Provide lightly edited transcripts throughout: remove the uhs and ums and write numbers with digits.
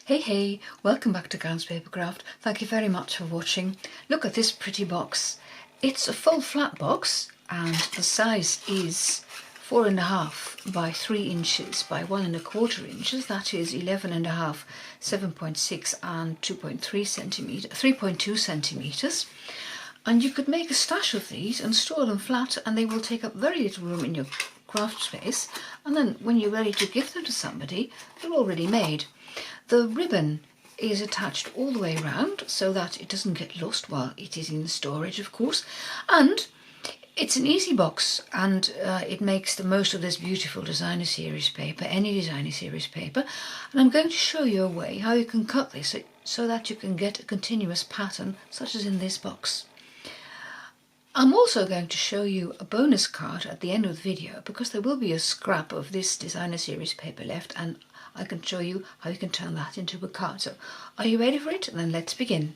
Hey, welcome back to Gowns Papercraft. Thank you very much for watching. Look at this pretty box. It's a full flat box and the size is 4.5 by 3 inches by 1.25 inches. That is 11.5, 7.6 and 3.2 centimeters. And you could make a stash of these and store them flat, and they will take up very little room in your craft space, and then when you're ready to give them to somebody, they're already made. The ribbon is attached all the way around so that it doesn't get lost while it is in storage, of course, and it's an easy box, and it makes the most of this beautiful designer series paper, any designer series paper. And I'm going to show you a way how you can cut this so that you can get a continuous pattern such as in this box. I'm also going to show you a bonus card at the end of the video, because there will be a scrap of this designer series paper left, and I can show you how you can turn that into a card. So are you ready for it? Then let's begin.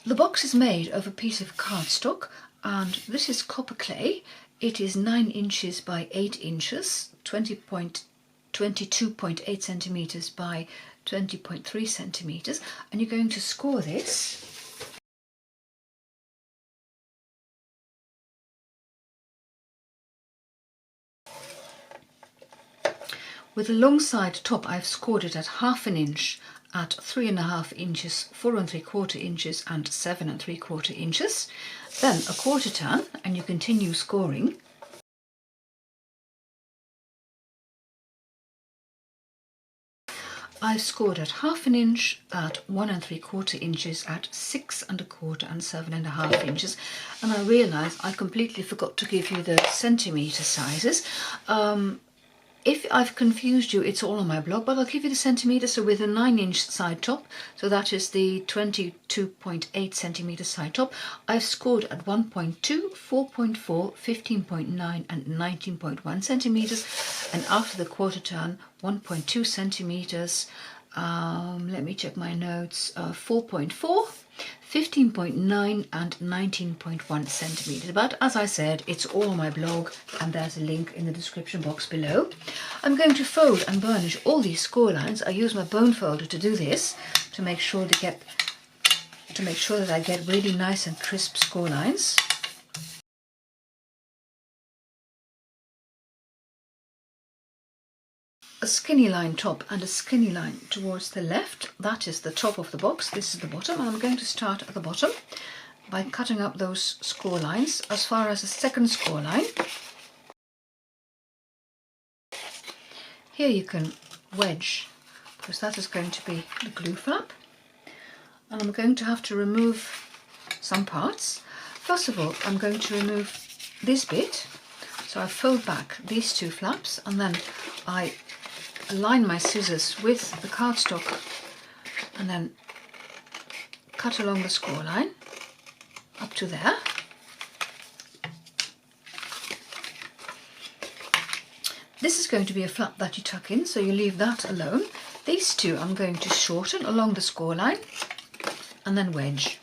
The box is made of a piece of cardstock, and this is copper clay. It is 9 inches by 8 inches, 22.8 centimeters by 20.3 centimeters, and you're going to score this with the long side top. I've scored it at 1/2 inch, at 3.5 inches, 4.75 inches and 7.75 inches. Then a quarter turn, and you continue scoring. I've scored at 1/2 inch, at 1.75 inches, at 6.25 and 7.5 inches. And I realise I completely forgot to give you the centimetre sizes. If I've confused you, it's all on my blog, but I'll give you the centimetres. So with a 9-inch side top, so that is the 22.8 centimetre side top, I've scored at 1.2, 4.4, 15.9 and 19.1 centimetres. And after the quarter turn, 1.2 centimetres, let me check my notes, 4.4, 15.9 and 19.1 centimeters. But as I said, it's all on my blog, and there's a link in the description box below. I'm going to fold and burnish all these score lines. I use my bone folder to do this, to make sure that I get really nice and crisp score lines. A skinny line top and a skinny line towards the left. That is the top of the box. This is the bottom, and I'm going to start at the bottom by cutting up those score lines as far as the second score line. Here you can wedge, because that is going to be the glue flap, and I'm going to have to remove some parts. First of all, I'm going to remove this bit, so I fold back these two flaps, and then I align my scissors with the cardstock and then cut along the score line up to there. This is going to be a flap that you tuck in, so you leave that alone. These two I'm going to shorten along the score line and then wedge.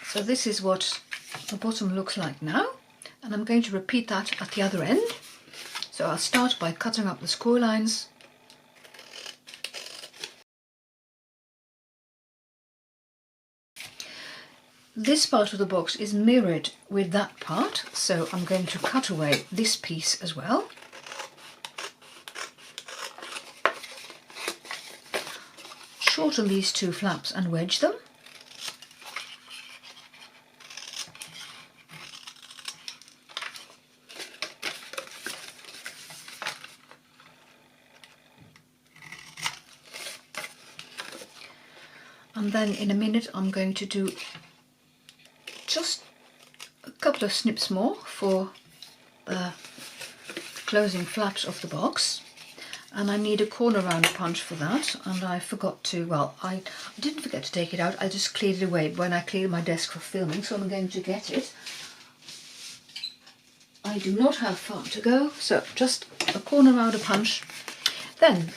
So this is what the bottom looks like now. And I'm going to repeat that at the other end. So I'll start by cutting up the score lines. This part of the box is mirrored with that part, so I'm going to cut away this piece as well. Shorten these two flaps and wedge them. And then in a minute I'm going to do just a couple of snips more for the closing flaps of the box. And I need a corner round punch for that, and I forgot to, well, I didn't forget to take it out, I just cleared it away when I cleared my desk for filming, so I'm going to get it. I do not have far to go, so just a corner round punch. Then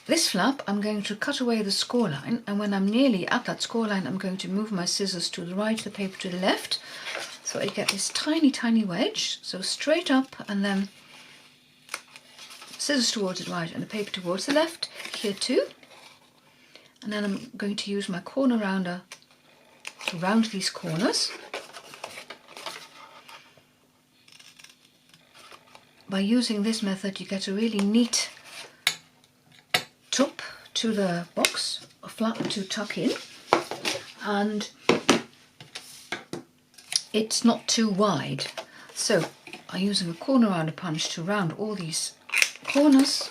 this flap, I'm going to cut away the score line, and when I'm nearly at that score line, I'm going to move my scissors to the right, the paper to the left, so I get this tiny wedge, so straight up and then scissors towards the right and the paper towards the left, here too. And then I'm going to use my corner rounder to round these corners. By using this method you get a really neat top to the box, a flap to tuck in, and it's not too wide. So I'm using a corner rounder punch to round all these corners.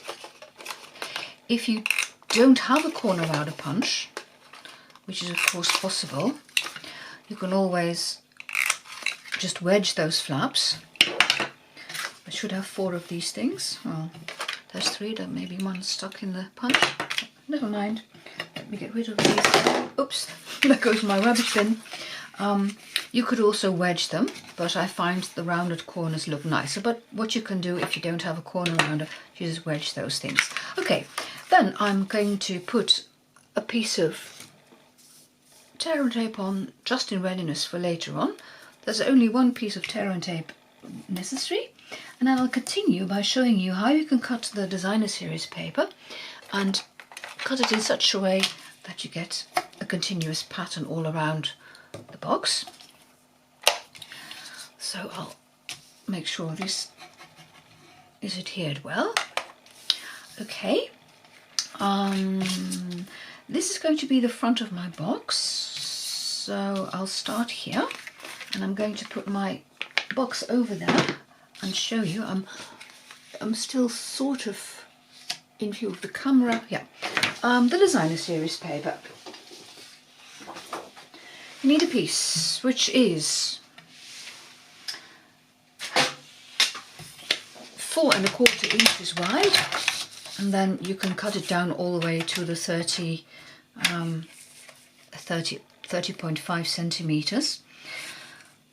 If you don't have a corner rounder punch, which is of course possible, you can always just wedge those flaps. I should have 4 of these things. Well, there's 3, there may be one stuck in the punch. Never mind. Let me get rid of these. Oops, there goes my rubbish bin. You could also wedge them, but I find the rounded corners look nicer. But what you can do if you don't have a corner rounder, you just wedge those things. Okay, then I'm going to put a piece of tear and tape on, just in readiness for later on. There's only one piece of tear and tape necessary, and I'll continue by showing you how you can cut the designer series paper and cut it in such a way that you get a continuous pattern all around the box. So I'll make sure this is adhered well. Okay, this is going to be the front of my box, so I'll start here, and I'm going to put my box over there and show you. I'm still sort of in view of the camera. Yeah, the designer series paper. You need a piece which is 4 1/4 inches wide, and then you can cut it down all the way to the 30.5 centimeters.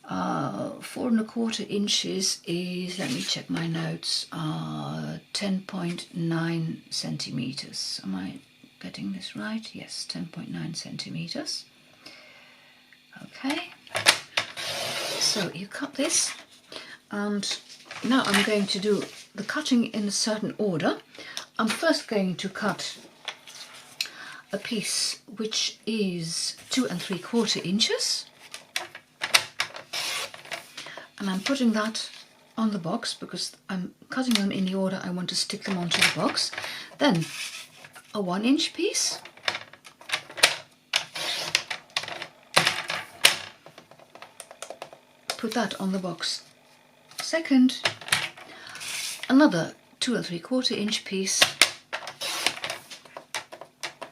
4 1/4 inches is, let me check my notes, 10.9 centimeters. Am I getting this right? Yes, 10.9 centimeters. Okay, so you cut this, and now I'm going to do the cutting in a certain order. I'm first going to cut a piece which is 2 3/4 inches, and I'm putting that on the box because I'm cutting them in the order I want to stick them onto the box. Then a 1 inch piece, put that on the box second, another 2 3/4 inch piece,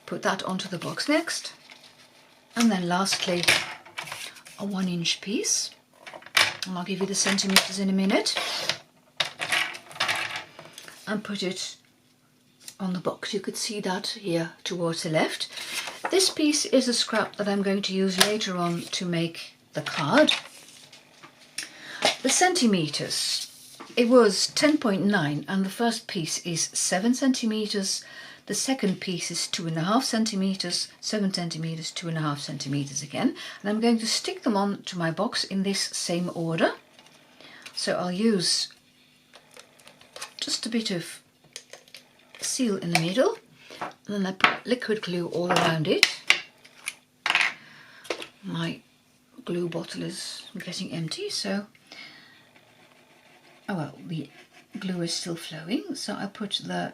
put that onto the box next, and then lastly a 1 inch piece, and I'll give you the centimeters in a minute, and put it on the box. You could see that here towards the left. This piece is a scrap that I'm going to use later on to make the card. The centimeters, it was 10.9, and the first piece is 7 centimeters. The second piece is 2.5 centimeters, 7 centimeters, 2.5 centimeters again. And I'm going to stick them on to my box in this same order. So I'll use just a bit of seal in the middle, and then I put liquid glue all around it. My glue bottle is getting empty, so oh well, the glue is still flowing, so I put the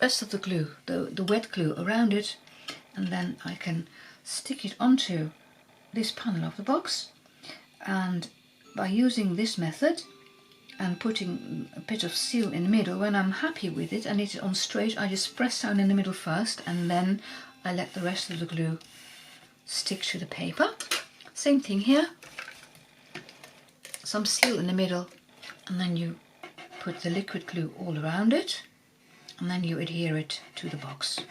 rest of the glue, the wet glue, around it, and then I can stick it onto this panel of the box. And by using this method and putting a bit of seal in the middle, when I'm happy with it and it's on straight, I just press down in the middle first, and then I let the rest of the glue stick to the paper. Same thing here. Some seal in the middle, and then you put the liquid glue all around it, and then you adhere it to the box.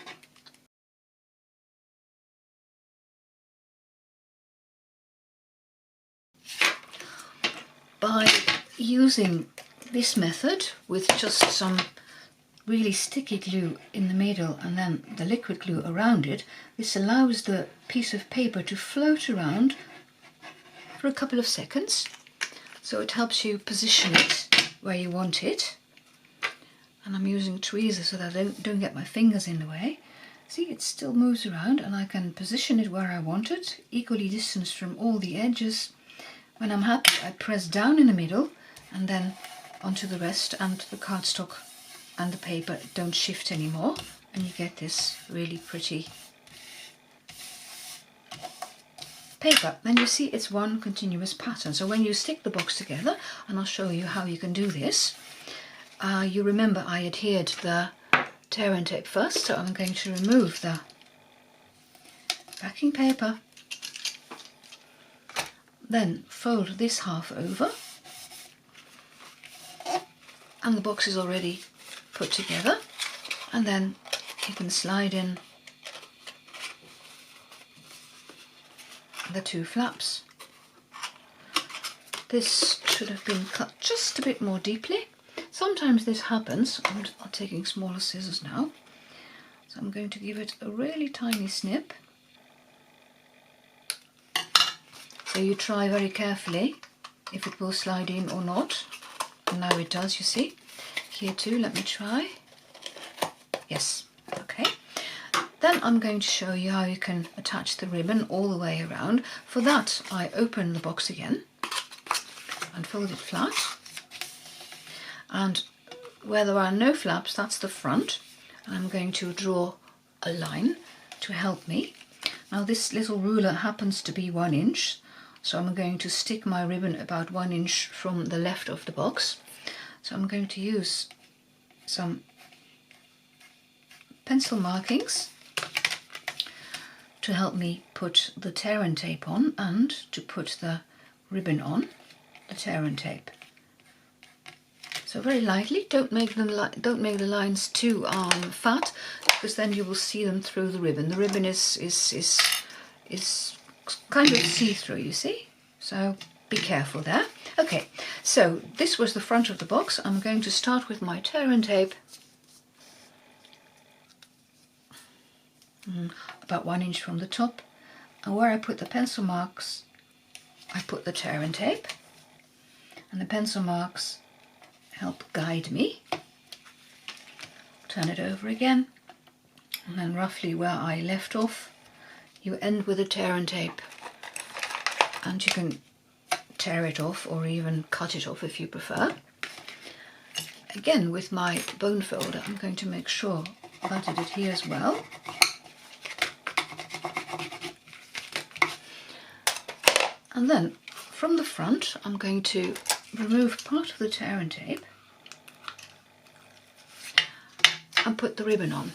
By using this method with just some really sticky glue in the middle and then the liquid glue around it, this allows the piece of paper to float around for a couple of seconds. So it helps you position it where you want it. And I'm using tweezers so that I don't get my fingers in the way. See, it still moves around, and I can position it where I want it, equally distanced from all the edges. When I'm happy, I press down in the middle and then onto the rest, and the cardstock and the paper don't shift anymore, and you get this really pretty paper. Then you see it's one continuous pattern. So when you stick the box together, and I'll show you how you can do this, you remember I adhered the tear and tape first, so I'm going to remove the backing paper, then fold this half over, and the box is already put together, and then you can slide in the two flaps. This should have been cut just a bit more deeply. Sometimes this happens. I'm taking smaller scissors now, so I'm going to give it a really tiny snip. So you try very carefully if it will slide in or not. And now it does, you see. Here too, let me try. Yes, okay. Then I'm going to show you how you can attach the ribbon all the way around. For that, I open the box again and fold it flat. And where there are no flaps, that's the front. And I'm going to draw a line to help me. Now this little ruler happens to be 1 inch, so I'm going to stick my ribbon about 1 inch from the left of the box. So I'm going to use some pencil markings to help me put the tear and tape on, and to put the ribbon on the tear and tape. So very lightly, don't make the lines too fat, because then you will see them through the ribbon. The ribbon is kind of see-through, you see. So be careful there. Okay, so this was the front of the box. I'm going to start with my tear and tape, about 1 inch from the top, and where I put the pencil marks, I put the tear and tape, and the pencil marks help guide me. Turn it over again, and then roughly where I left off, you end with a tear and tape, and you can tear it off or even cut it off if you prefer. Again, with my bone folder, I'm going to make sure that it adheres well. And then from the front, I'm going to remove part of the tear and tape and put the ribbon on.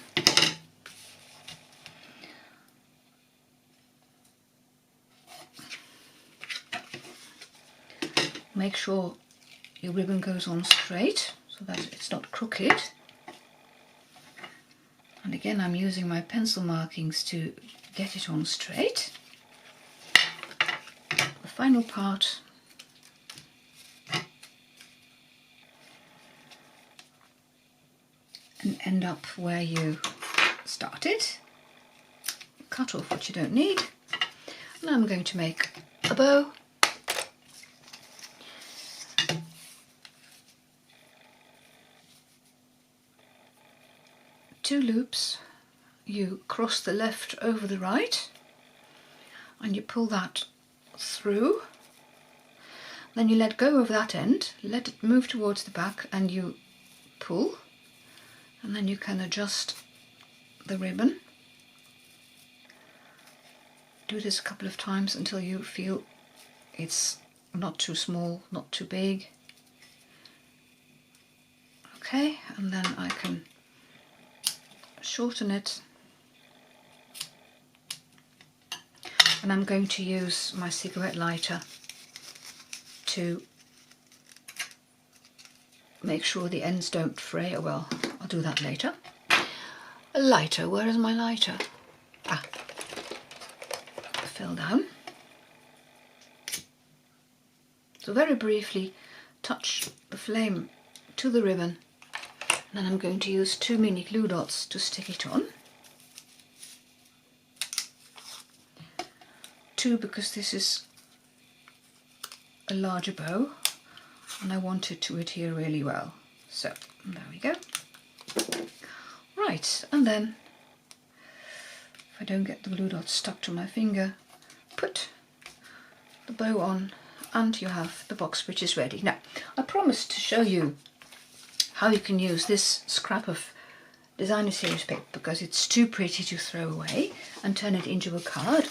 Make sure your ribbon goes on straight so that it's not crooked. And again, I'm using my pencil markings to get it on straight. The final part and end up where you started. Cut off what you don't need. And I'm going to make a bow. Two loops, you cross the left over the right and you pull that through. Then you let go of that end, let it move towards the back, and you pull, and then you can adjust the ribbon. Do this a couple of times until you feel it's not too small, not too big. Okay, and then I can shorten it, and I'm going to use my cigarette lighter to make sure the ends don't fray. Well, I'll do that later. A lighter, where is my lighter? Ah, it fell down. So very briefly touch the flame to the ribbon. Then I'm going to use 2 mini glue dots to stick it on. 2 because this is a larger bow. and I want it to adhere really well. So there we go. Right, and then if I don't get the glue dot stuck to my finger, put the bow on and you have the box which is ready. Now, I promised to show you how you can use this scrap of designer series paper because it's too pretty to throw away, and turn it into a card.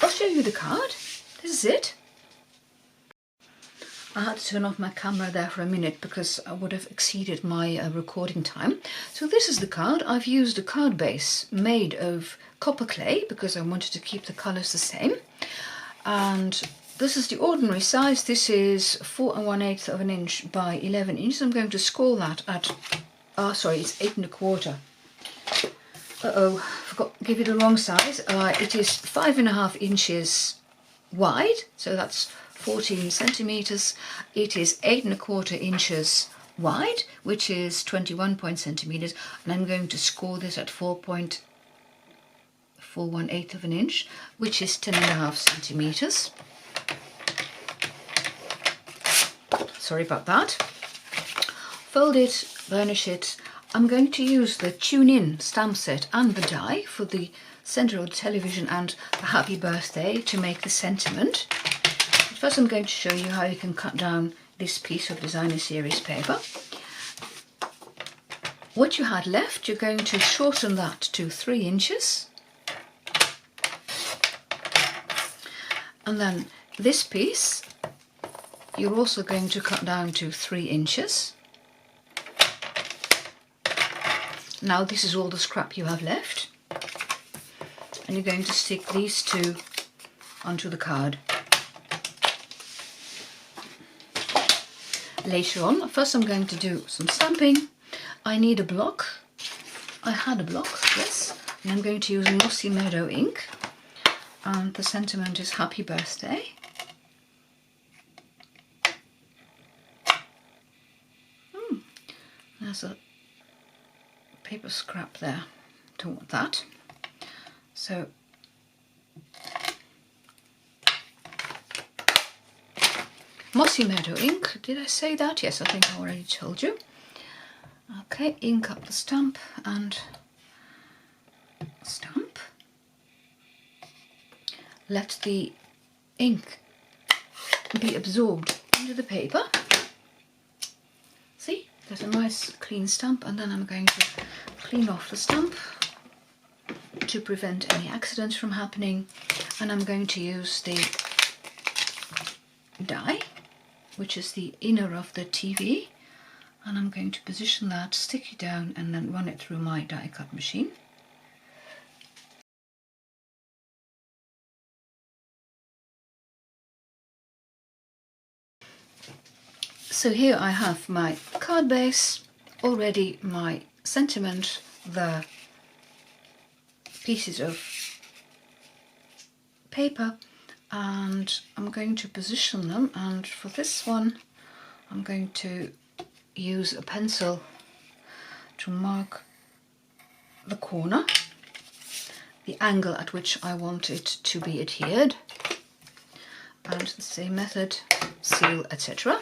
I'll show you the card. This is it. I had to turn off my camera there for a minute because I would have exceeded my recording time. So this is the card. I've used a card base made of copper clay because I wanted to keep the colours the same. And this is the ordinary size. This is 4 1/8 of an inch by 11 inches. I'm going to score that at, sorry, it's 8 1/4. Forgot to give you the wrong size. It is 5.5 inches wide, so that's 14 centimeters. It is 8 1/4 inches wide, which is 21 centimeters, and I'm going to score this at 4.418 of an inch, which is 10.5 centimeters. Sorry about that. Fold it, burnish it. I'm going to use the Tune In stamp set and the die for the centre of the television and the happy birthday to make the sentiment. But first I'm going to show you how you can cut down this piece of designer series paper. What you had left, you're going to shorten that to 3 inches. And then this piece, you're also going to cut down to 3 inches. Now this is all the scrap you have left. And you're going to stick these two onto the card. Later on, first I'm going to do some stamping. I need a block. I had a block, yes. And I'm going to use Mossy Meadow ink. And the sentiment is Happy Birthday. There's a paper scrap there. Don't want that. So Mossy Meadow ink. Did I say that? Yes, I think I already told you. Okay, ink up the stamp and stamp. Let the ink be absorbed into the paper. See, there's a nice clean stamp, and then I'm going to clean off the stamp to prevent any accidents from happening. And I'm going to use the die, which is the inner of the TV, and I'm going to position that, stick it down, and then run it through my die cut machine. So here I have my card base, already my sentiment, the pieces of paper, and I'm going to position them, and for this one I'm going to use a pencil to mark the corner, the angle at which I want it to be adhered, and the same method, seal, etc.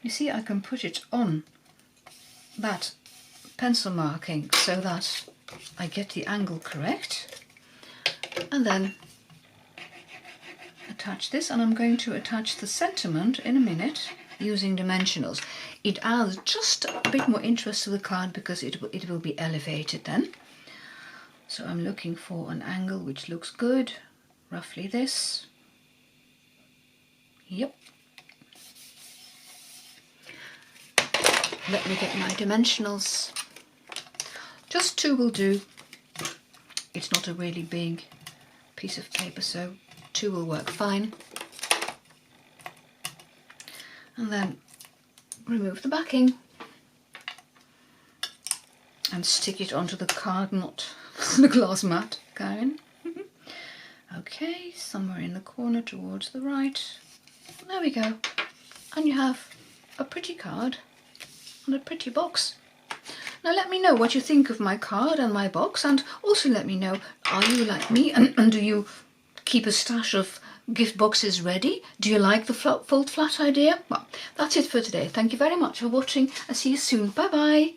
You see, I can put it on that pencil marking so that I get the angle correct, and then attach this, and I'm going to attach the sentiment in a minute using dimensionals. It adds just a bit more interest to the card because it will be elevated then. So I'm looking for an angle which looks good, roughly this. Yep. Let me get my dimensionals. Just 2 will do. It's not a really big piece of paper, so 2 will work fine. And then remove the backing and stick it onto the card, not the glass mat, Karen. Okay, somewhere in the corner towards the right. There we go. And you have a pretty card and a pretty box. Now let me know what you think of my card and my box, and also let me know, are you like me and do you keep a stash of gift box is ready. Do you like the fold flat idea? Well, that's it for today. Thank you very much for watching. I'll see you soon. Bye bye.